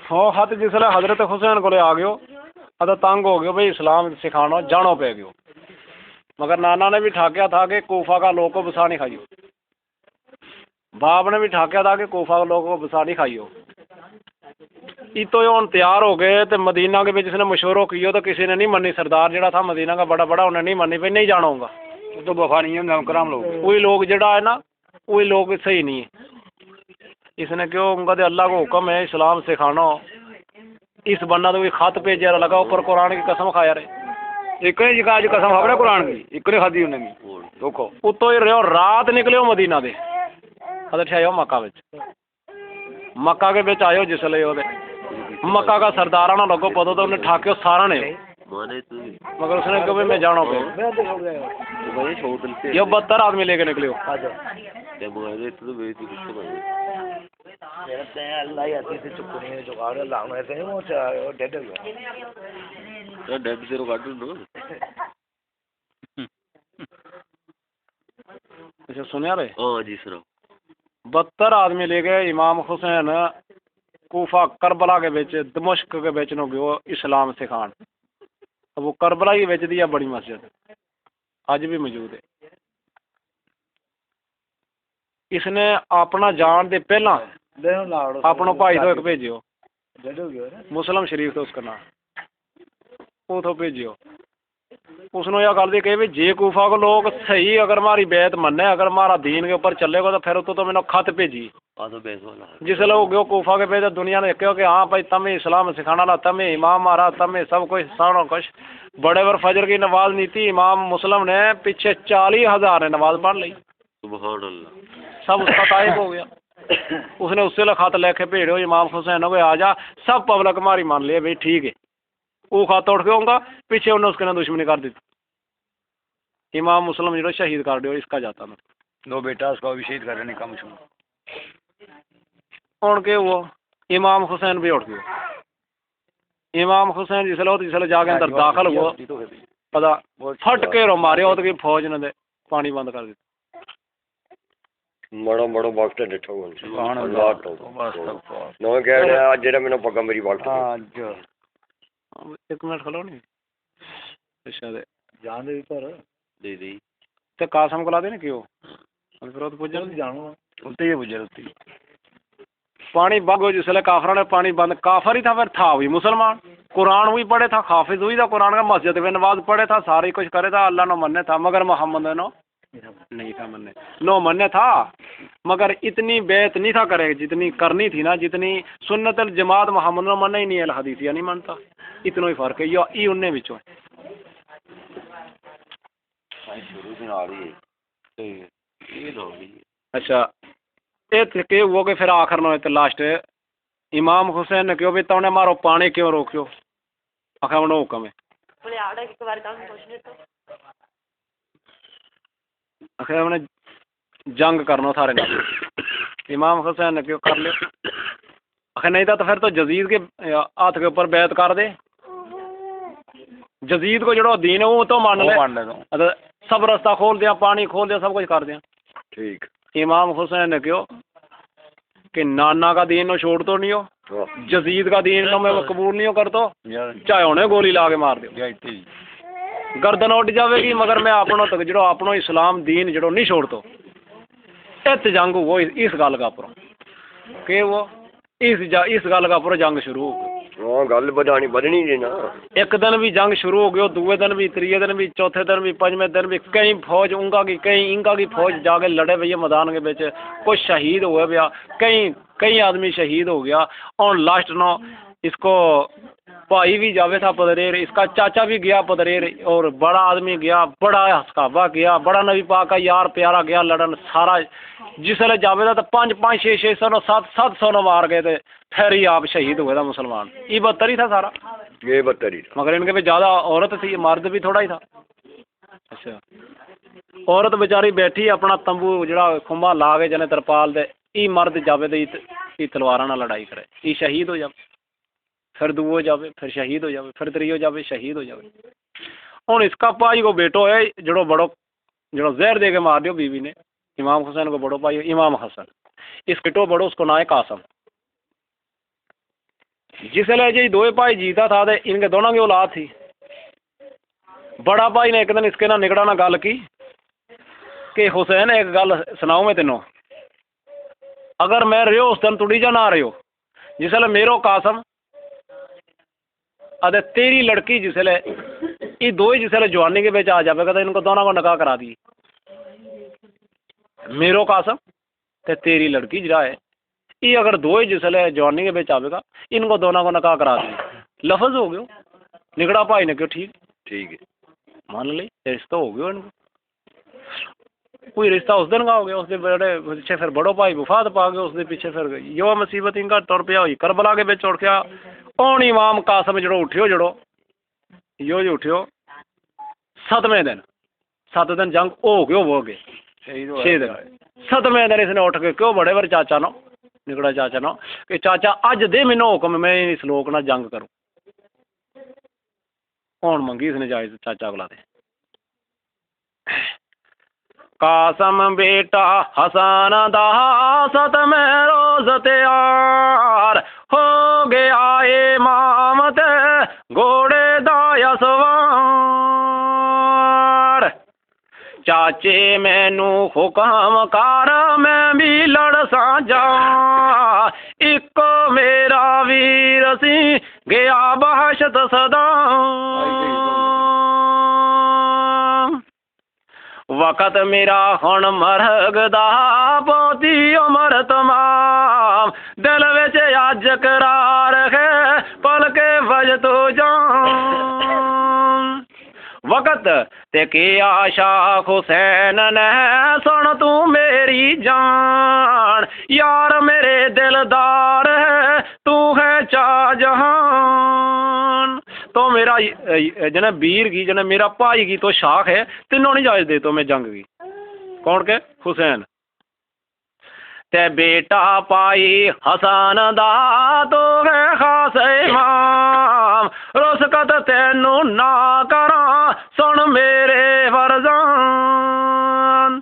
हाँ खत जिसले हजरत हुसैन को आ गयो अदा तंग हो गयो भाई इस्लाम सिखाना जानो पे गयो, मगर नाना ने भी ठाकिया था कि कोफा का लोग को बसा नहीं खाइयो, बाप ने भी ठाकिया था कि कोफा के लोगों को बसा नहीं खाइयो। इतो हम तैयार हो गए तो मदीना के जिसने मशवरो किया तो किसी ने नहीं मनी, सरदार जड़ा था मदीना का बड़ा बड़ा उन्हें नहीं मनी, भाई नहीं जाना होगा तो वफा नहीं है कराम लोग, वही लोग जड़ा है ना वही लोग सही नहीं है। इसने क्यों उनका तो अल्लाह को हुक्म है इस्लाम सिखाना, इस बन्ना तो कोई खत भेजा लगा ऊपर कुरान की कसम खाया रहे, एक ने आज कसम खा रहे कुरान की एक ने खादी उन्हें देखो उतो ही रहो रात निकले मदीना दे अदर आयो मक्का बिच, मक्का के बिच आयो जिसले मक्का का सरदारा ना लगो पता तो उन्हें ठाक्यो सारा ने, मगर उसने क्यों मैं जाना पे ये 72 आदमी लेके निकले अच्छा सुनिया रे? हाँ जी सर 72 आदमी ले गए इमाम हुसैन कूफा करबला के बेच दमश्क के बेच नो गयो इस्लाम सिखान। अब वो करबला ही बेच दिया बड़ी मस्जिद आज भी मौजूद है। इसने अपना जान दे पहला अपना भाई तो एक भेजियो मुस्लिम शरीफ तो उसका नाम वो तो भेजियो, उसने यह गल दी कही भी जे कूफा को लोग सही अगर हमारी बैत मन्ने अगर हमारा दीन के ऊपर चलेगा तो फिर तो मैंने खत भेजी जिसले हो गयो कूफा के भेजे दुनिया ने कहो कि हाँ भाई तमें इस्लाम सिखाना ला तमें इमाम मारा तमें सब कुछ सारा कुछ बड़े वर फजर की नमाज नहीं थी इमाम मुस्लिम ने पीछे 40,000 ने नमाज पढ़ ली सब उसका ताइब हो गया। उसने उससे खत लेके भेजो इमाम हुसैन हो आ जा सब पब्लिक हमारी मान लिया भाई ठीक है, वो खत उठ के होगा पीछे उन्हें उसके ना दुश्मनी कर दी इमाम मुस्लिम जो शहीद कर दियो इसका जाता ना दो बेटा उसका भी शहीद करने का मुश्किल उन के वो इमाम हुसैन भी उठ गए। इमाम हुसैन जिसले जाके अंदर दाखिल हुआ पता फट के रो मारे तो फौज ने पानी बंद कर दिया बड़ा बड़ा वक्त डिठो अल्लाह तो नो कह रहे आज जेड़ा मैंने पक्का मेरी वक्त आज एक मिनट खलो नहीं अच्छा दे जान दे पर दे दी ते कासम को ला दे ना क्यों फिर तो पूछ जानू उल्टे ही पूछ पानी बंद जिसले काफर ने पानी बंद काफर ही था फिर था भी मुसलमान कुरान भी पढ़े था हाफिज हुई था कुरान का मस्जिद में नमाज पढ़े था सारी कुछ करे था अल्लाह नो मन्ने था मगर मोहम्मद नो नहीं था मन्ने नो मन्ने था मगर इतनी बेत नहीं था करे जितनी करनी थी ना जितनी सुन्नत जमात मोहम्मद नो मन्ने ही नहीं है हदीसिया नहीं मानता इतना ही फर्क है ये उन्हें विचों अच्छा ये वो के फिर आखिर नो लास्ट इमाम हुसैन ने क्यों भी तौने मारो पानी क्यों रोक्यो आखिर उन्हें हुक्म है आखिर उन्हें जंग करना थारे ना इमाम हुसैन ने क्यों कर लिया आखिर नहीं था तो फिर तो जजीद के हाथ के ऊपर बैत कर दे जजीद को जो दीन है वो तो मान ले सब रास्ता खोल दिया पानी खोल दिया सब कुछ कर दिया ठीक। इमाम हुसैन ने क्यों कि नाना का दीन नो छोड़ तो नहीं हो जजीद का दीन नो मैं कबूल नहीं हो कर तो चाहे उन्हें गोली ला के मार दो गर्दन उठ जाएगी मगर मैं अपनों तक जो अपनो इस्लाम दीन जो नहीं छोड़ तो इत जंग वो इस गल का पर के वो इस गल का पर जंग शुरू हो गई गल बढ़ानी बढ़नी जी ना एक दिन भी जंग शुरू हो गयो दूसरे दिन भी त्रीजे दिन भी चौथे दिन भी पंजवें दिन भी कई फौज उनका की कई इनका की फौज जाके लड़े भैया मैदान के बेच कुछ शहीद हुए भैया कई आदमी शहीद हो गया और लास्ट नो इसको भाई भी जावे था पदरेर इसका चाचा भी गया पदरेर और बड़ा आदमी गया बड़ा हस्काबा गया बड़ा नबी पाक का यार प्यारा गया लड़न सारा जिसले जावे था तो 500 600 700 न मार गए थे फिर ही आप शहीद हुए था मुसलमान ये 72 ही था सारा ये 72 ही मगर इनके पे ज़्यादा औरत थी मर्द भी थोड़ा ही था। अच्छा औरत बेचारी बैठी अपना तंबू जरा खुम्बा ला के जने तरपाल दे ई मर्द जावे तो तलवारा ना लड़ाई करे ये शहीद हो जाए फिर दूओ जावे फिर शहीद हो जाए फिर त्रियो जावे शहीद हो जाए। हूँ इसका भाई को बेटो है जो बड़ो जो जहर दे के मार दियो बीवी ने इमाम हुसैन को बड़ो भाई इमाम हसन इस बेटो बड़ो उसको ना है कासम जिसले जी दो भाई जीता था तो इनके दोनों की औलाद थी। बड़ा भाई ने एक दिन इसके ना निकड़ा ना गल की कि हुसैन एक गल सुनाऊं मैं तेनों, अगर मैं रहो उस दिन तुड़ी जा ना रहो, जिसले मेरो कासम अरे तेरी लड़की जिसले ये दो ही जिसले जवानी के बेच आ जाएगा तो इनको दोनों को निकाह करा दी। मेरो कासम ते तेरी लड़की जरा है ये अगर दो ही जिसले जवानी के बेच आवेगा इनको दोनों को निकाह करा दी। लफज हो गयो। निकड़ा भाई ने क्यों ठीक ठीक है मान ली रिश्ता हो गया इनको। कोई रिश्ता उस दिन का हो गया, उसके बड़े पीछे फिर बड़ो भाई वफात पा गया, उसके पीछे फिर यो मुसीबत इनका तुर पिया हुई करबला के बिच उठ गया। कौन इमाम कासम जड़ो उठियो जड़ो यो जी उठियो 7वें दिन 7 दिन जंग हो गयो वो गए 6 दिन 7वें दिन इसने उठ के क्यों बड़े बार चाचा नो निकड़ा चाचा नो कि चाचा अज दे मैनू हुक्म मैं इस लोक ना जंग करूं। कौन मंगी इसने जायज चाचा कोला दे। कासम बेटा हसन दा 7वें रोज तैयार हो गया इमाम ते घोड़े दा सवार। चाचे मैनू हुक्म कर मैं भी लड़ साजा, एक मेरा वीर सी गया बहशत सदा। वक़्त मेरा हुण मरगदा पोती उम्र तमाम, दिल विच अज करार है पल के वज तो जान। वक़्त ते किया शाह हुसैन ने सुन तू मेरी जान, यार मेरे दिलदार है तू है शाहजहान। तो मेरा जने वीर की जने मेरा भाई की तो शाख है तीनों नहीं जायज दे तो मैं जंग की। कौन के हुसैन ते बेटा पाई हसन दा तो है खास इमाम, रुसकत तेनू ना करा सुन मेरे फरजान।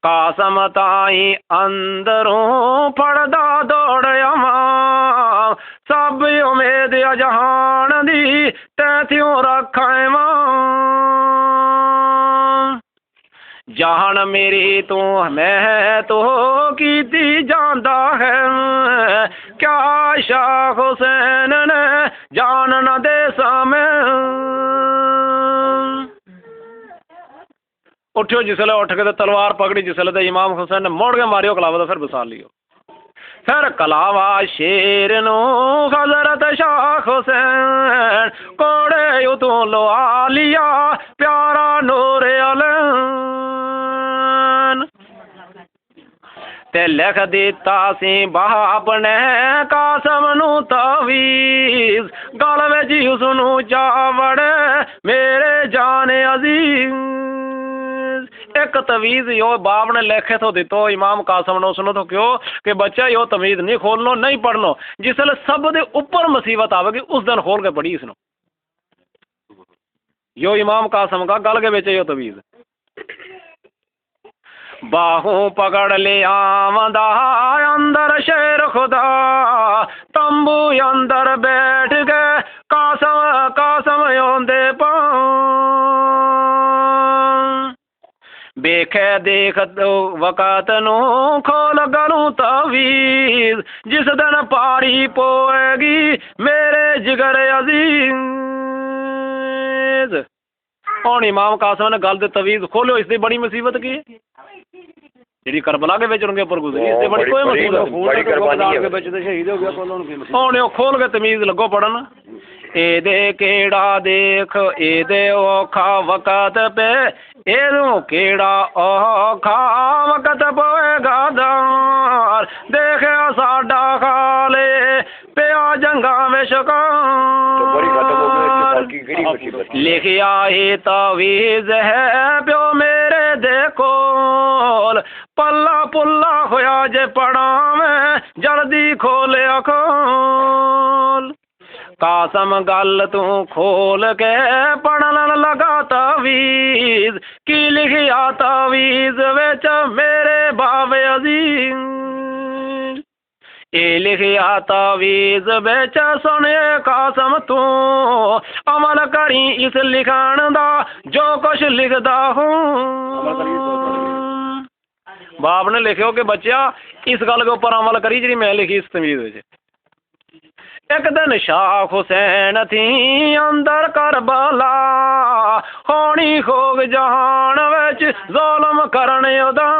कासम ताई अंदरों फड़दा दौड़या मां, सब उम्मीद जहान दी तैथ्यों रखा मां। जान मेरी तू मैं तो कीती जांदा है, क्या शाह हुसैन ने जान न दे सामे। उठियो जिसले उठ के तलवार पकड़ी जिसले तो इमाम हुसैन ने मोड़ के मारियो कलावा तो फिर बसा लियो। फिर कलावा शेर नो हजरत शाह हुसैन कोड़े तू लवा लिया प्यारा नूरे अलैन। ते लिख दिता सी बाप ने कासम नू तवीज, गल विच उसनू जा वड़े मेरे जाने अजीज। एक तवीज यो बाप ने लिखे तो दितो इमाम कासम ने उसने तो क्यों कि बच्चा यो तमीज नहीं खोलनो नहीं पढ़नो, जिसले सब दे ऊपर मुसीबत आवेगी उस दिन खोल के पढ़ी इसनो। यो इमाम कासम का गल के बेच यो तवीज। बाहों पकड़ ले आमदा अंदर शेर खुदा, तंबू अंदर बैठ गए कासम कासम योंदे पां। बेखे देख वक़्त नू खोल गलू तवीज, जिस दिन पारी पोएगी मेरे जिगर अजीज। हुण इमाम कासम ने गल दे तवीज खोलो, इसकी बड़ी मुसीबत की जी करबला के बेच उनके ऊपर गुजरी, इससे बड़ी कोई मुसीबत शहीद हो गया। हुण खोल के तमीज लगो पढ़न। एदे केड़ा देख एदे औखा वक़्त पे, एदो केड़ा औखा वक़्त पोएगा दार, देखे साडा खाले पिया जंगा में शिकार। लिखिया ही तवीज है प्यो मेरे देखो, पल्ला पुल्ला होया जे पड़ा में जल्दी खोलिया खोल। कासम गल तू खोल के पढ़न लगा तवीज, की लिखिया तवीज विच मेरे बावे अजीज। ये लिखिया तवीज बेच सुने कासम तू अमल करी इस लिखण दा जो कुछ लिखदा हूँ। बाप ने लिखियो कि बच्चा इस गल के ऊपर अमल करी जी मैं लिखी इस तमीज विच। एक दिन शाह हुसैन थी अंदर करबला होनी खोग जहान विच ज़ुल्म करने उदा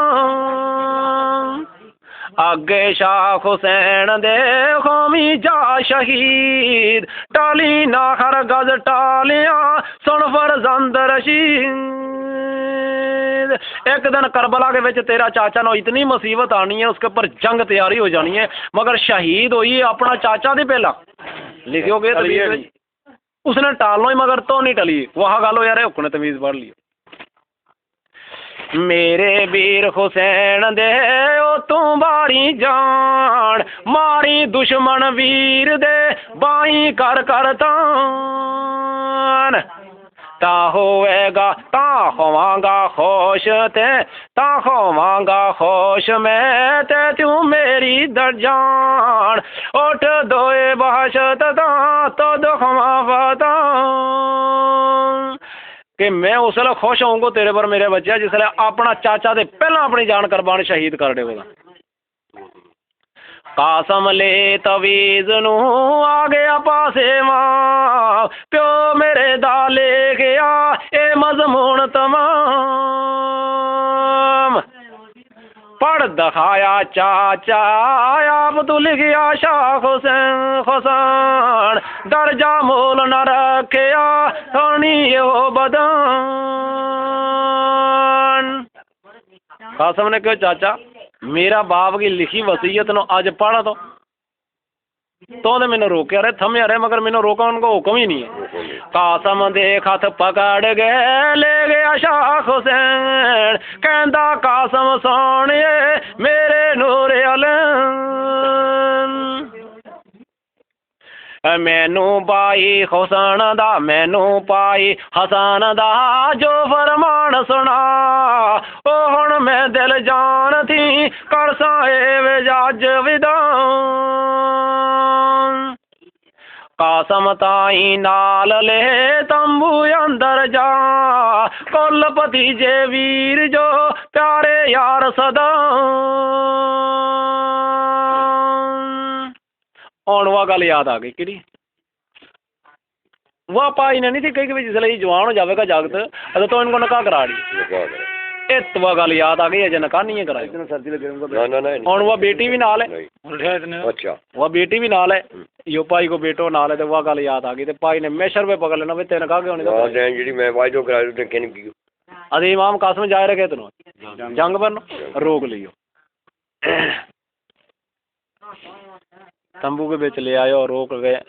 अगे शाह हुसैन दे कौमी जा शहीद टाली ना हर गज टालिया सुन फरजंद रशीद। एक दिन करबला के विच तेरा चाचा नो इतनी मुसीबत आनी है उसके ऊपर जंग तैयारी हो जानी है मगर शहीद होई अपना चाचा दी पहला लिखोगे तमीज उसने टालना ही मगर तो नहीं टली वहाँ गल हो यार हुक्ने तमीज पढ़ लियो। मेरे वीर हुसैन दे ओ तू बारी जान मारी दुश्मन वीर दे बाई कर कर तान ता होएगा ता होवांगा खुश ते ता होवांगा खुश मैं ते तू मेरी दरजान उठ दोए बहशत ता तो दुखवा फता कि मैं उसले खुश होऊंगा तेरे पर मेरे बच्चे जिसले अपना चाचा दे पहला अपनी जान कुर्बान शहीद कर देगा। कासम ले तवीज नू आ गया पासे मां प्यो मेरे दा ले गया ए मजमून तमाम पढ़ दिखाया चाचा अब्दुल गया शाह हुसैन हुसैन दर्जा मोल न रखिया सोनी हो बदन। कासम ने कहा चाचा मेरा बाप की लिखी वसीयत नो अज पढ़ तो मैंने रोकया रहे थमया रहे मगर मैंने रोका उनको हुक्म ही नहीं है। कासम दे खत पकड़ गए ले गया शाह हुसैन कहंदा कासम सोनिए मेरे नूर अलम मैनू पाई हुसैन दा मैनू पाई हसन दा जो फरमान सुना ओ हुण मैं दिल जान थी कर साए जज विदान। कासम ताई नाल ले तंबू अंदर जा कुल भतीजे वीर जो प्यारे यार सदा और वह गल याद आ गई कि वह पाई ने नहीं थी कही कि जिसले जवान हो जाएगा जगत अगर तो इनको निकाह करा दी एक वह गल याद आ गई अजय निकाह नहीं कराई और वह बेटी भी नाल है वह बेटी भी नाल है यो भाई को बेटो नाल है तो वह गल याद आ गई तो भाई ने मेशर रुपये पकड़ लेना भी तेरे निकाह क्यों नहीं अरे इमाम कासम जाए रखे तेन जंग पर रोक लियो तंबू के बीच ले आयो रोक गए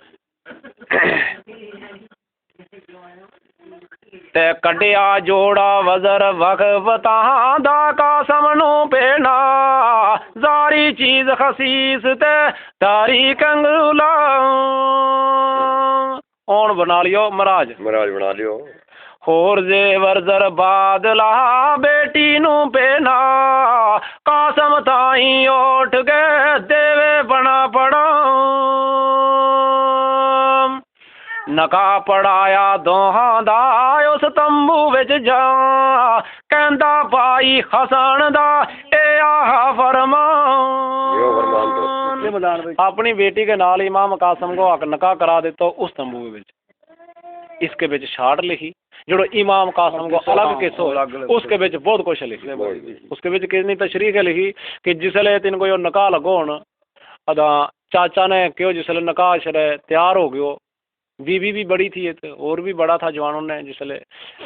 ते कटिया जोड़ा वजर वखवता दा कासम नू पेना जारी चीज खसीस ते तारी कंगला ओन बना लियो महाराज बना लियो होर जेवर जर बादला बेटी नू पेना कासम ताई उठ गए देवे बना पड़ा नका पढ़ाया दोहां दा उस तंबू विच जा कहंदा भाई हसन दा ए आहा फरमान अपनी बेटी के नाल इमाम कासम को हक नका करा देता उस तंबू विच। इसके विच शाट लिखी जो इमाम कासम को अलग किसो उसके विच बहुत कुछ लिखी उसके विच कितनी तशरीह लिखी कि जिसले तीन को नकाह लगो हूँ अदा चाचा ने क्यों जिसले नकाह शरे तैयार हो गयो बीवी भी बड़ी थी और भी बड़ा था जवानों ने जिसले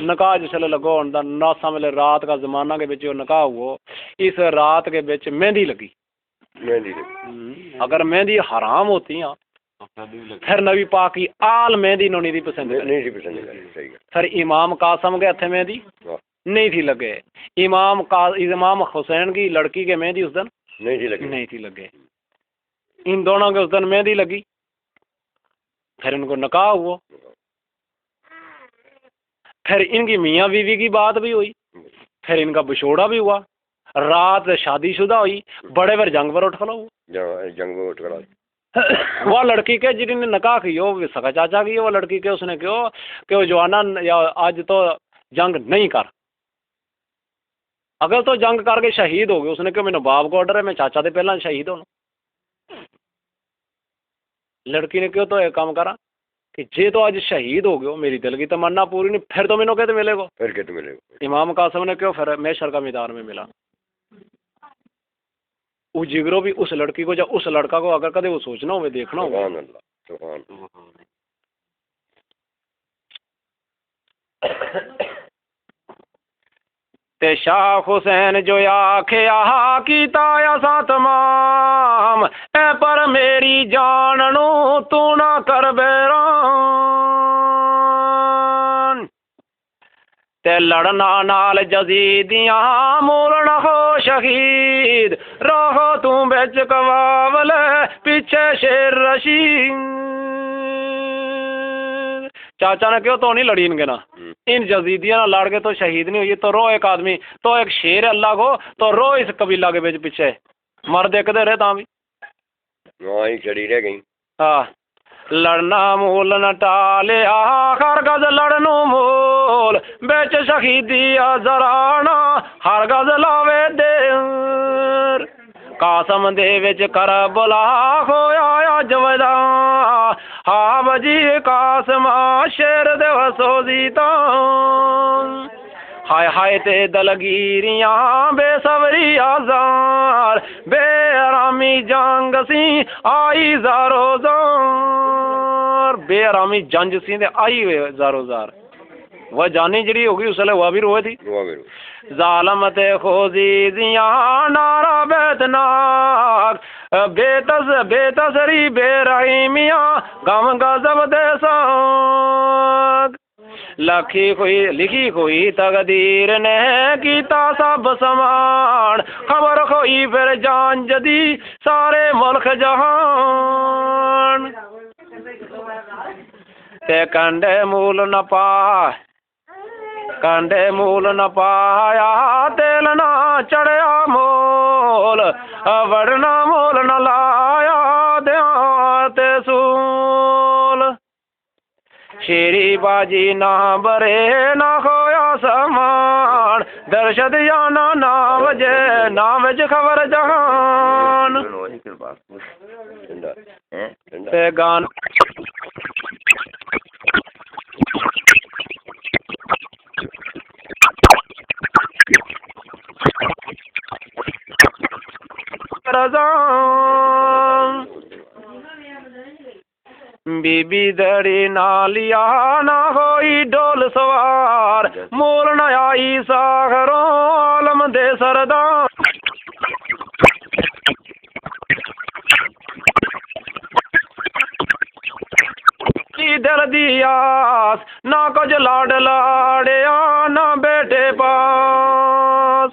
नकाह जिसले लगो होता नासा मिले रात का जमाना के बिच नकाह हुआ इस रात के बिच मेहंदी लगी अगर मेहंदी हराम होती है फिर नबी पाक की आल मेहंदी नहीं थी पसंद फिर इमाम कासम के हथे मेहंदी नहीं थी लगे इमाम हुसैन की लड़की के मेहंदी उस दिन नहीं थी लगे इन दोनों के उस दिन मेहंदी लगी फिर इनको नकाह हुआ फिर इनकी मियाँ बीवी की बात भी हुई फिर इनका बिछोड़ा भी हुआ रात शादीशुदा हुई, बड़े बार जंग पर उठ खलो। जंग में उठ खड़ा। वो लड़की के जिन्होंने निकाह की वो सका चाचा की, वो लड़की के उसने क्यों कि वो जवाना या आज तो जंग नहीं कर, अगर तो जंग करके शहीद हो गए, उसने क्यों मैंने बाप को ऑर्डर है मैं चाचा से पहला शहीद होना। लड़की ने क्यों तो एक काम करा कि जे तो आज शहीद हो गयो, मेरी दिल की तमन्ना पूरी नहीं, फिर तो मैंने कहते मिलेगा, फिर कहते मिलेगा। इमाम कासम ने क्यों फिर मैशर का मैदान में मिला। वो जिगरो भी उस लड़की को, जब उस लड़का को अगर कदे वो सोचना हो, देखना हो। सुभान अल्लाह, सुभान अल्लाह। ते शाह हुसैन जो आखे आहा की ताया सा तमाम ए पर मेरी जान नू तू ना कर बैरान, ते लड़ना नाल जजीदियां मोलना हो शहीद, रहो तू बिच कवावल पीछे शेर रशीद। चाचा ने क्यों तो नहीं लड़ी इनके ना, इन जजीदिया ना लड़ के तो शहीद नहीं हुई, तो रो एक आदमी तो एक शेर अल्लाह को, तो रो इस कबीला के बीच पीछे मर देखते रहे ता भी चढ़ी रह गई। हाँ, लड़ना मूल न टाले हर गज लड़नू मूल, बेच शहीदी जराना हर गज लावे देर, कासम दे विच करबला होया जवदा, हा बजी कासमा शेर दे वसोजीता, हाय हाय ते दलगीरियां बेसबरी आजार, बेआरामी जंग सी आई जारो जार, बेआरामी जंग सी ते आई जारो जार। वह जानी जड़ी होगी उसले वह भी रोए थी। जालम ते खोजी दिया नारा बेतनाक, बेतसरी बेरहीमिया गम गजब दे साग, लिखी कोई तकदीर ने कीता सब समान, खबर खोई फिर जान जदी सारे मुल्क जहान, ते कंडे मूल न पा कंडे मूल न पाया, तेल ना चढ़या मोल, वरना मोल न लाया दे सूल, शेरी बाजी ना बरे ना खोया समान, दर्शद या ना वजे ना वज खबर जहान, ते गान बीबी दड़ी नालिया ना होई डोल सवार, मोल न आई सागरों आलम दे सरदार, दिल दी आस ना कुछ लाड लाड़िया ना बेटे पास,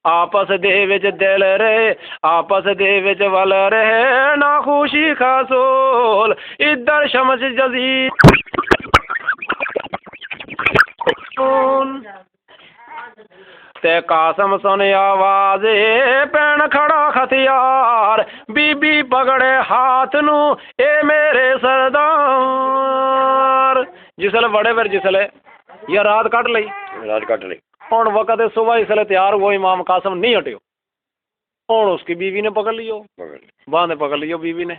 आपस दे विच दिल रहे आपस दे विच वल रहे ना खुशी खासोल, इधर शमस जजी ते कासम सुन आवाज़े पैन खड़ा खतियार, बीबी पकड़े हाथ नू ए मेरे सरदार, जिसले बड़े फिर जिसले या रात कट ली और वक़्त सुबह इसलिए तैयार हुआ, इमाम कासम नहीं हटियो और उसकी बीवी ने पकड़ लियो, बांधे पकड़ लियो बीवी ने,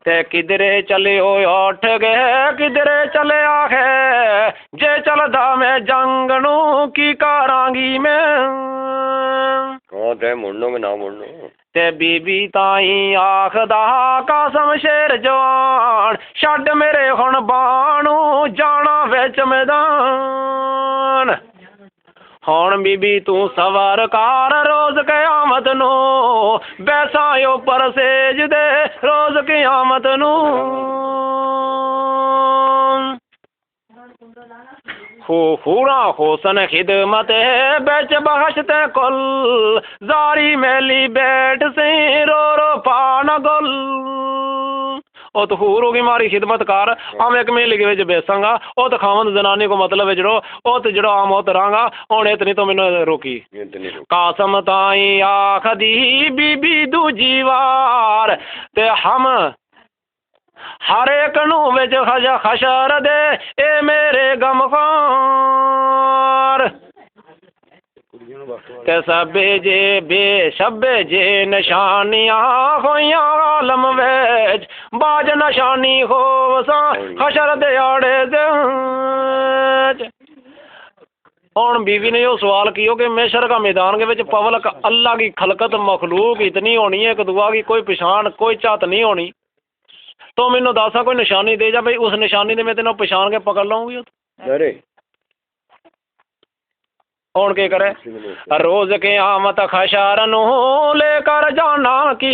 ते किधरे चले हो उठ गए किधरे चले आखे, जे चलदा मैं जंग नू की करांगी मैं, ते मुड़नो में ना मुड़नो, ते बीबी ताई आखदा कासम शेर जवान, छड़ मेरे हुण बाणू जाना विच मैदान, हुण बीबी तू सवर कार रोज कयामत नू, बैसायो पर सेज दे रोज कयामत नू, हूरा होसन खिदमत बेच बहशते कुल, जारी मैली बैठ से रो पान गुल, ਉਹ ਤਖੂਰ ਹੋ ਗਈ ਮਾਰੀ ਖਿਦਮਤ ਕਰ ਆਮ ਇੱਕ ਮੇਲੇ ਦੇ ਵਿੱਚ ਬੈਸਾਂਗਾ ਉਹ ਤਾਂ ਖਾਵੰਦ ਜ਼ਨਾਨੀ ਕੋ ਮਤਲਬ ਹੈ ਜਿਹੜੋ ਉਹ ਤੇ ਜਿਹੜਾ ਆਮ ਉਹ ਤਰਾਂਗਾ ਹੁਣ ਇਤਨੀ ਤੋਂ ਮੈਨੂੰ ਰੋਕੀ ਕਾਸਮ ਤਾਈ ਆਖਦੀ ਬੀਬੀ ਦੂਜੀ ਵਾਰ ਤੇ ਹਮ ਹਰ ਇੱਕ ਨੂੰ ਵਿੱਚ ਖਸ਼ਰ ਦੇ ਇਹ ਮੇਰੇ ਗਮਖਾਰ ਤੇ ਸਭੇ ਜੇ ਬੇਸ਼ਬੇ ਜੇ ਨਿਸ਼ਾਨੀਆਂ ਹੋਈਆਂ ਆਲਮ ਵਿੱਚ ਬਾਜ ਨਿਸ਼ਾਨੀ ਹੋਵਸਾਂ ਖਸ਼ਰ ਦੇ ਆੜੇ ਦੇ और बीवी ने यो सवाल किया कि मैशर का मैदान के विच पब्लिक अल्लाह की खलकत मखलूक इतनी होनी है कि दुआ की कोई पछाण कोई चात नहीं होनी तो मैनू दसा कोई निशानी दे जा भाई उस निशानी ने मैं तेनों पछाण के पकड़ लूँगी अरे कौन के करे रोज के आमत खशार नू लेकर जाना की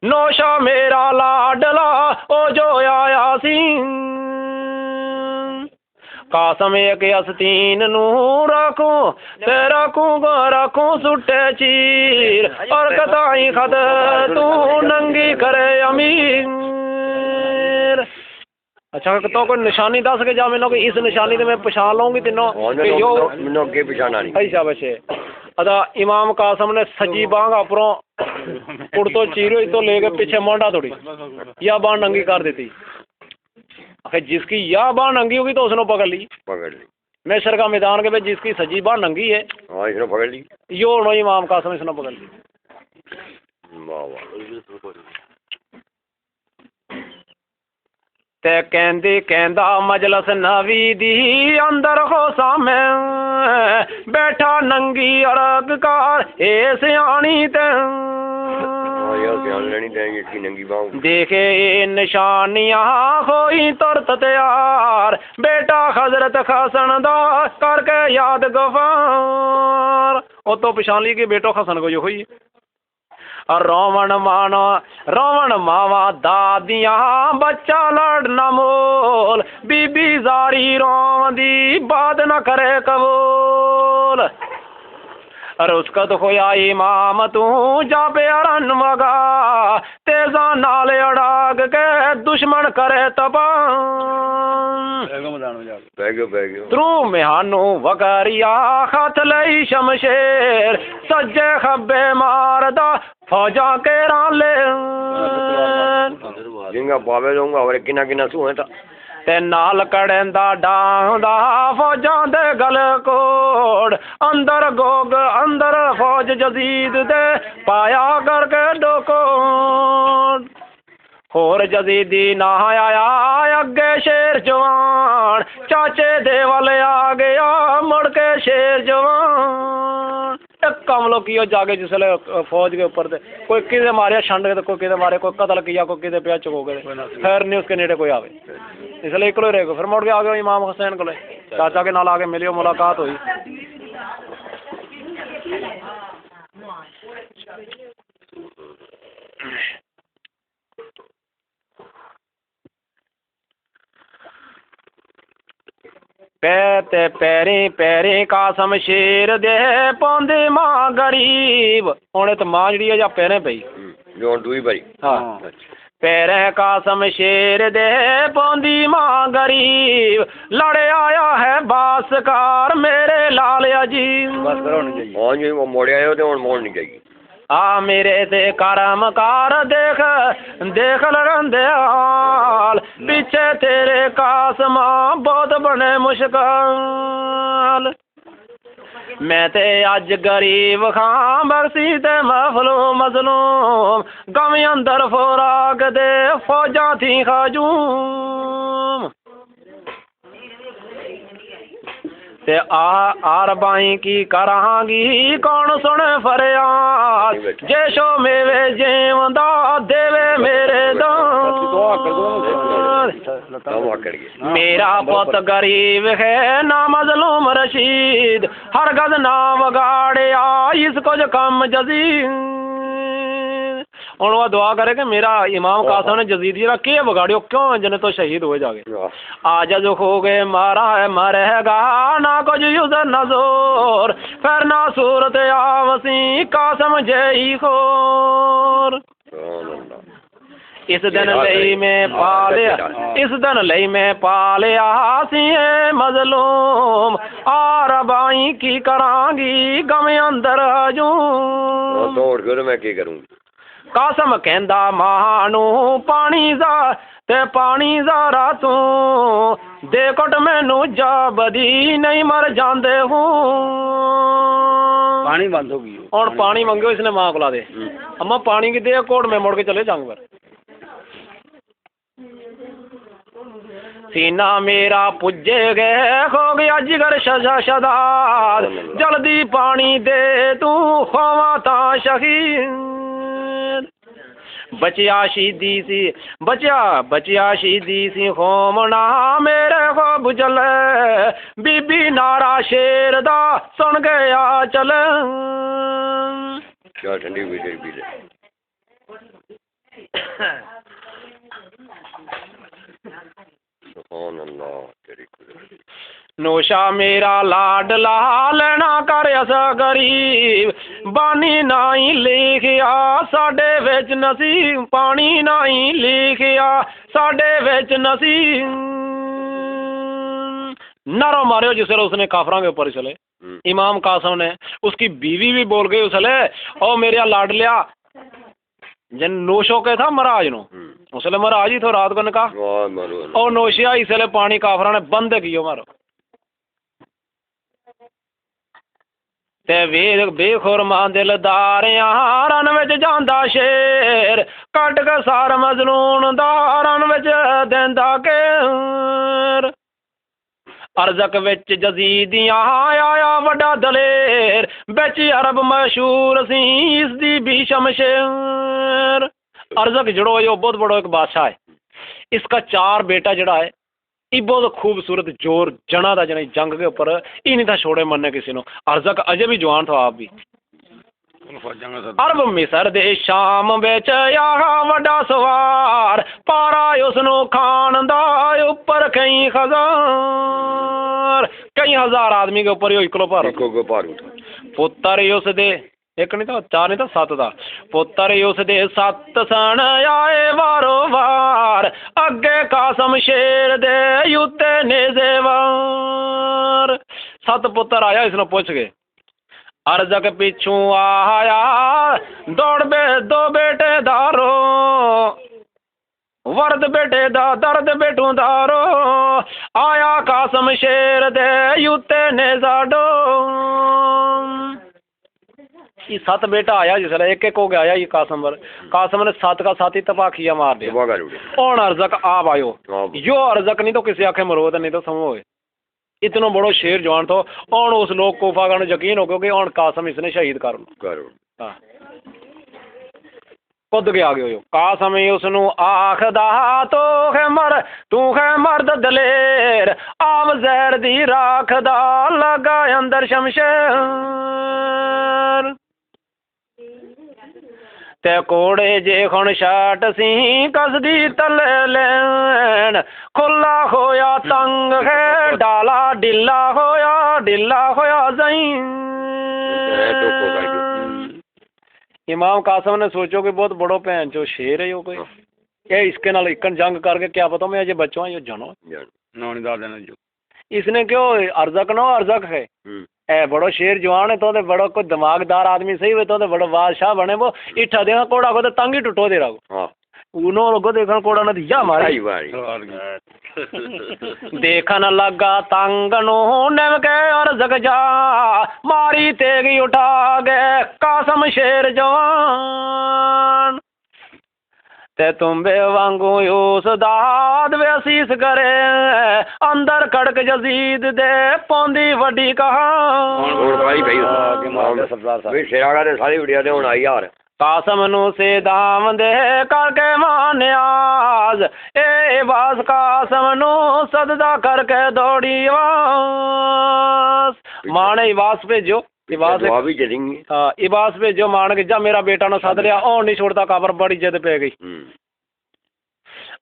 नौशा मेरा लाडला ओ जो आया सी कासम एक अस्तीन नू रखूं ते रखूं सुटे चीर और कताई खत तू नंगी करे अमीर अच्छा तो कोई निशानी दस के जा मैनू कि इस निशानी से मैं पछाण लूँगी तीनों यो मैनू अगे पछाणा नहीं ऐसा बचे अदा इमाम कासम ने सजी बांग उपरों उड़तो चीरो तो लेके पीछे मोंडा तोड़ी या बांह नंगी कर देती जिसकी या बांह नंगी होगी तो उसने पकड़ ली मैशर का मैदान के जिसकी सजी बांह नंगी है हाँ इसने पकड़ ली यो नो इमाम कासम इसने पकड़ ली ते कहंदी कहंदा मजलस नवी दी अंदर हो सामे बैठा नंगी अरग कार ए सियाणी ते देखे निशानियां होई तुरत तैयार बेटा हजरत खसन दा करके याद गफार ओ तो पछाण ली कि बेटो खसन को जो हुई रोवण मावा दादियां बच्चा लड़ना मोल बीबी जारी रोवंदी बात न करे कबूल रुस्कत होया इमाम तू जा पे अरन मगा तेजा नाले अड़ाग के दुश्मन करे तबाह त्रू मेहानू वकरिया खत लई शमशेर सज्जे खब्बे मारदा फौजा के राले जिंगा पावे दूंगा और किना किना सू है ते नाल कड़ेंदा डांदा फौजां दे गल कोड़ अंदर गोग अंदर फौज जजीद दे पाया करके डोकोड़ होर जजीदी ना आया अगे शेर जवान चाचे दे वाले आ गया मुड़ के शेर जवान एक कम लोग किया जाके जिसले फौज के ऊपर थे कोई किसे मारे छंड के कोई किसे मारे कोई कत्ल किया कोई किसे पे चुको गए खैर नहीं उसके नेड़े कोई आवे इसलिए इकलो रहेगा फिर मुड़ के आ गया इमाम हुसैन को चाचा के नाल आके मिलियो मुलाकात हुई पैते पैरी पैरी कासम शेर दे पौंदे मां गरीब हुण ते मां जिहड़ी है जां पैरें पई जो दूई भाई हाँ पैरे कासम शेर दे पौंदी मां गरीब लड़े आया है बासकार मेरे लाल अजीब बस करो नहीं चाहिए हाँ जी वो मोड़े आए हो तो मोड़ नहीं चाहिए आ मेरे ते करम कार देख देख लड़ंदे हाल पीछे तेरे कासमा बहुत बने मुश्किल मैं ते अज गरीब खां बरसी ते मफलूम मजलूम गम अंदर फोराक दे फौजा थी खजूम ते आरबाई की करांगी कौन सुन फरियाद जेशो मेवे जेवंदा देवे मेरे दान मेरा पुत गरीब है ना मजलूम रशीद हरगज ना वगाड़िया इसको जो कम जजीद और वह दुआ करे कि मेरा इमाम कासम ने जजीद जी के बगाड़ियो क्यों जने तो शहीद हो जागे आज जो हो गए मारा है मरेगा ना कुछ युजर नजोर फिर ना सूरत आवसी कासम जई खोर इस दिन लई मैं पालिया, इस दिन लई मैं पालिया सी मजलूम, आ रबाई की करांगी गम अंदर हजूम। तोड़ के मैं की करूंगी। कासम कहंदा मानू पानी जा ते पानी ज़रा तू दे कुट मैनू जा बदी नहीं मर जांदे हूँ। पानी बंद हो गई और पानी मंगो इसने माँ को ला दे, अम्मा पानी की दे कोट में मुड़ के चले जंग पर। सीना मेरा पुजे गए हो गया जिगर शजा शदाद, जल्दी पानी दे तू खोवा ता शहीद। बचिया शीदी सी बचिया शीदी सी होमना मेरे को बुझल, बीबी नारा शेर दा सुन गया चल। क्या ठंडी हुई तेरी पी ले। सुभान अल्लाह तेरी कुदरत। नोशा मेरा लाडला लेना कर अस गरीब, बानी नाई लिखिया साडे विच नसीब, पानी नाई लिखिया साडे विच नसीब। नारो मारियो जिसले उसने काफरा के ऊपर चले। इमाम कासम ने उसकी बीवी भी बोल गई उसले, ओ मेरे लाडलिया जन नोशो के था महाराज नो, उसले महाराज ही थो रात को का और नोशिया इसले पानी काफरा ने बंद कियो मारो। ते वीर बेखुरमा दिलदारियां रन विच जांदा शेर, कट के सार मजनून दा रन विच देंदा केर। अरजक विच जजीदियां आया वड्डा दलेर, बिच अरब मशहूर सी इसदी भी शमशेर। अरजक जड़ो ये बहुत बड़ो एक बादशाह है, इसका 4 बेटा जड़ा है ये बहुत खूबसूरत जोर जना था जना जंग के ऊपर ये नहीं था छोड़े मरने किसी ने। अरजक अजय भी जवान था आप भी। अरब मिसर दे शाम बेच आहा वड्डा सवार, पारा उसनू खान दा ऊपर कई हजार आदमी के ऊपर इकलो भारू। पुत्र उस दे एक नहीं था 4 नहीं था 7 था, पुत्र उस दे 7 सन आए वारो वार, अगे कासम शेर दे युते नेजेवार। 7 पुत्र आया इसने पूछ गए। अरजक पिछू आया दौड़ दो बेटे दारो, वर्द बेटे दा दर्द बेटू दारो, आया कासम शेर दे युते नेजाडो। ये 7 बेटा आया जिसले एक हो गया ये कासम पर, कासम ने 7 का 7 ही तबाखिया मार दिया। और अरजक आप आयो, यो अरजक नहीं तो किसी आखे मरोद नहीं तो समझो इतना बड़ो शेर जवान तो और उस लोग कोफा का यकीन हो गया और कासम इसने शहीद कर खुद के आगे हो। कासम उसनू आखदा तो है मर तू है मर्द दलेर, आव जहर दी राखदा लगा अंदर शमशेर। ते कोड़े जे खुण शाट सी कसदी तले लैन, खुला होया तंग है डाला डिला होया जईं। इमाम कासम ने सोचो कि बहुत बड़ो भैन चो शेर है यो कोई, क्या इसके नाल इकन जंग करके क्या पता मैं अजय बच्चों यो जानो इसने क्यों अरजक नो अरजक है ए बड़ो शेर जवान है तो बड़ो कोई दिमागदार आदमी सही हुए तो बड़ो बादशाह बने वो इठा देगा कोड़ा को तो तंग ही टुटो दे रहा उनो लोगो देखन कोड़ा न दिया मारी देखन लगा तंग नो नेव के और जग जा मारी तेगी उठा गए कासम शेर जवान। ते तुम्बे वांगू उस दाद वसीस करे अंदर कड़क जजीद दे पौंदी वड्डी कहां। कासम नु से दाम दे करके मान्याज ए बास कासम नु सजदा करके दौड़ी वास माने वास भेजो इबास भेजो मान के जा मेरा बेटा ने सद लिया और नहीं छोड़ता काबर बड़ी जिद पे गई।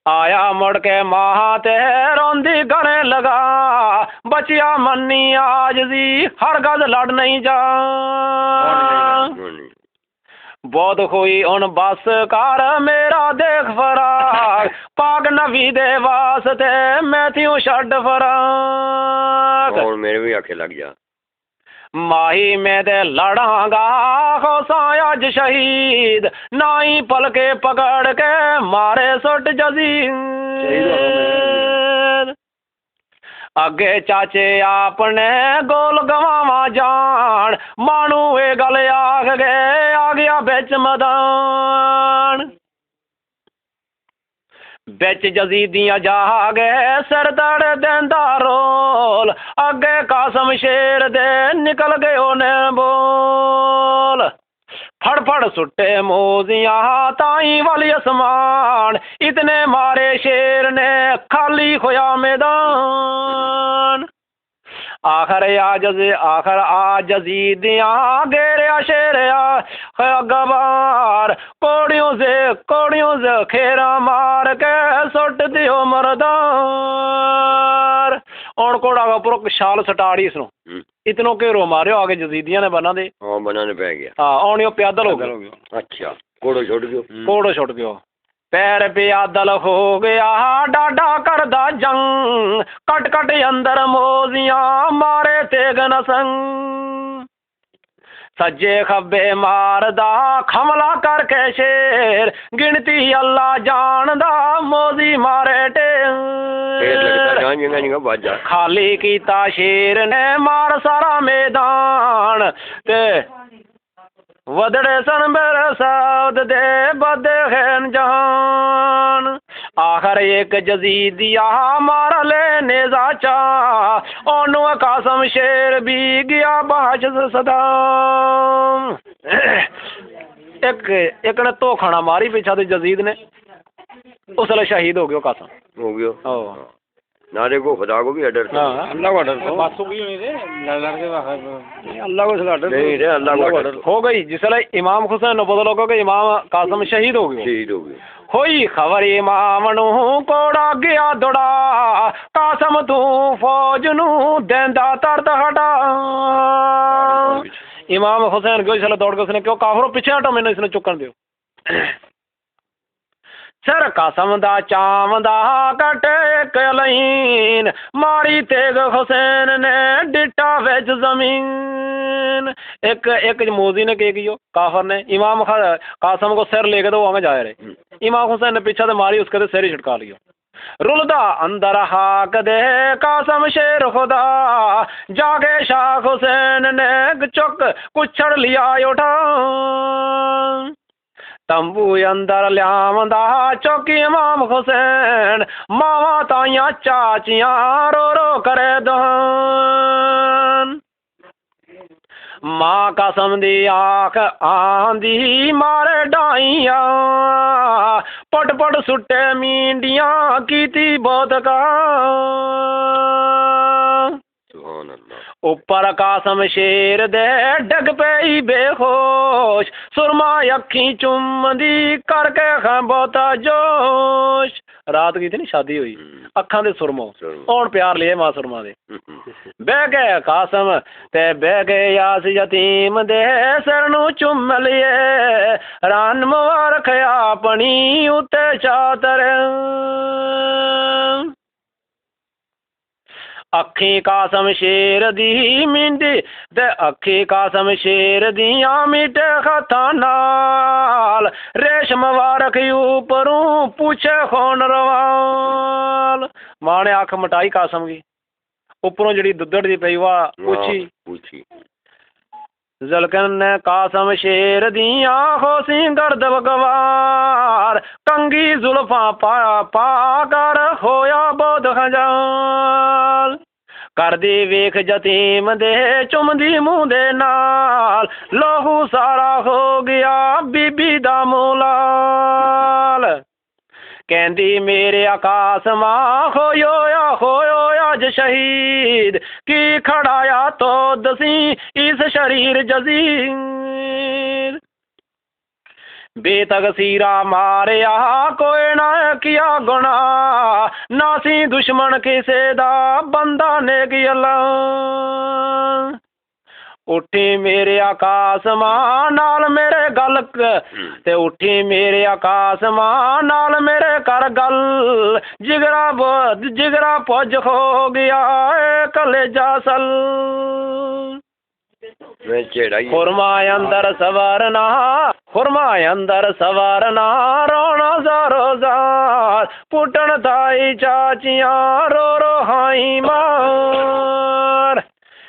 आया मुड़ के महा ते रोंदी गले लगा बचिया मन्नी आज जी हर गल लड़ नहीं जा बहुत हुई उन बस कर मेरा देख फरा पाग नबी दे वास्ते मैं थियूं छड्ड फराक ਹੁਣ ਮੇਰੇ भी आखे लग जा माही मैं दे लड़ांगा होसा अज शहीद नाई पलके पकड़ के मारे सुट जजीद अगे चाचे आपने गोल गवावा जान मानू ए गल आख गए आ गया बिच मैदान बिच जजीदियां जा गए सिर दड़ देंदा रोल अगे कासम शेर दे निकल गए ने बोल फड़ फड़ सुट्टे मोजियां ताई वाली आसमान इतने मारे शेर ने खाली खोया मैदान आखर आ जजीदियां गेरिया शेरिया गवार कोड़ियों से खेरा मार के सुट दियो मरदार और कोड़ा का पूरा शाल सटाड़ी इसनो इतनो घेरो मारियो आगे जजीदियां ने बना दे हाँ बना ने पै गया हाँ आने प्यादल हो गया अच्छा कोड़ो छुट गयो पैर प्यादल हो गया डाडा करदा जंग कट कट अंदर मोजियां मारे तेग नसंग सज्जे खब्बे मारदा खमला करके शेर गिनती अल्लाह जानदा मोजी मारे टेर खाली कीता शेर ने मार सारा मैदान ते वदड़े सन मेरे साथ दे बदे खैन जहान आखर एक जजीदिया मार लेने जाचा ओनु कासम शेर भी गया बाज सदाम एक ने तो खाना मारी पीछा ते जजीद ने उसले शहीद हो गयो कासम हो गयो नारे को खुदा को भी अडर अल्लाह को अडर बात हो गई नहीं रे लड़के अल्लाह को अडर नहीं रे अल्लाह को अडर हो गई जिसले इमाम हुसैन नो पता लगा कि इमाम कासम शहीद हो गयो होई खबर इमाम नु कोड़ा गया दौड़ा कासम तू फौज नु देंदा तरद हटा इमाम हुसैन गयो चलो दौड़ के उसने क्यों काफरो पीछे हटो मैंने इसने चुकन दियो सर कासम दा चावंदा कटे कलईन मारी तेग हुसैन ने डिटा विच जमीन एक मोजी ने कियो काफर ने इमाम कासम को सिर लेके तो वहां जा रहे इमाम हुसैन ने पीछे से मारी उसके सिर ही छिटका लियो रुलदा अंदर हाक दे कासम शेर खुदा जाके शाह हुसैन ने चुक कुछड़ लिया उठा तंबू अंदर लियावंदा चौकी इमाम हुसैन मावा ताइयां चाचियां रो रो करे दहन मां कसम दी आख आंदी मारे डाइया पट पट सुट्टे मींडियां कीती बहुत का ऊपर कासम शेर दे डग पे बेहोश सुरमा अखी चुमदी करके बहुता जोश रात की थी नी शादी हुई अखा दे सुरमो और प्यार लिए मां सुरमा दे बह गए कासम ते बह गए यास यतीम दे सिर नू चुम लिए रान मुबारक अपनी उते चातर अखी कासम शेर दी मिंडी ते अखी कासम शेर दियां मिटे हथा नाल रेशम वारक ऊपरों पूछे खून रवाल मां ने अख मटाई कासम की ऊपरों जड़ी दुद्धड़ दी पई वा पूछी जलकन ने कासम शेर दियां खोसी गर्द बगवार कंगी जुल्फा पा कर होया बोध खजाल कर दी वेख जतीम दे चुमदी मुंह दे नाल लोहू सारा हो गया बीबी दा मूलाल कहंदी मेरे आकाश मां होयो अज शहीद की खड़ाया तो दसी इस शरीर जजीर बेतकसीरा मारिया कोई ना किया गुना नासी दुश्मन किसे दा बंदा ने की अल्लाह ਉੱਠੀ ਮੇਰੇ ਆਕਾਸ਼ ਮਾਂ ਨਾਲ ਮੇਰੇ ਗੱਲ ਤੇ ਉੱਠੀ ਮੇਰੇ ਆਕਾਸ਼ ਮਾਂ ਨਾਲ ਮੇਰੇ ਕਰ ਗੱਲ ਜਿਗਰਾ ਪੁੱਜ ਹੋ ਗਿਆ ਏ ਕਲੇਜਾ ਸਲ ਮੈਂ ਝੇੜਾ ਹੀ ਖੁਰਮਾ ਅੰਦਰ ਸਵਰਨਾ ਰੋਣਾ ਜ਼ਾਰੋ ਜ਼ਾਰ ਪੁੱਟਣ ਤਾਈ ਚਾਚੀਆਂ ਰੋ ਹਾਈ ਮਾਰ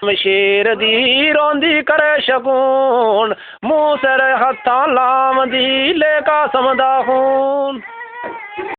ਮਸ਼ੀਰ ਦੀ ਰੋਂਦੀ ਕਰੇ ਸ਼ਗੂਨ ਮੂੰਹ ਸਿਰ ਹੱਥਾਂ ਲਾਵਦੀ ਲੈ ਕਾਸਮ ਦਾ ਖੂਨ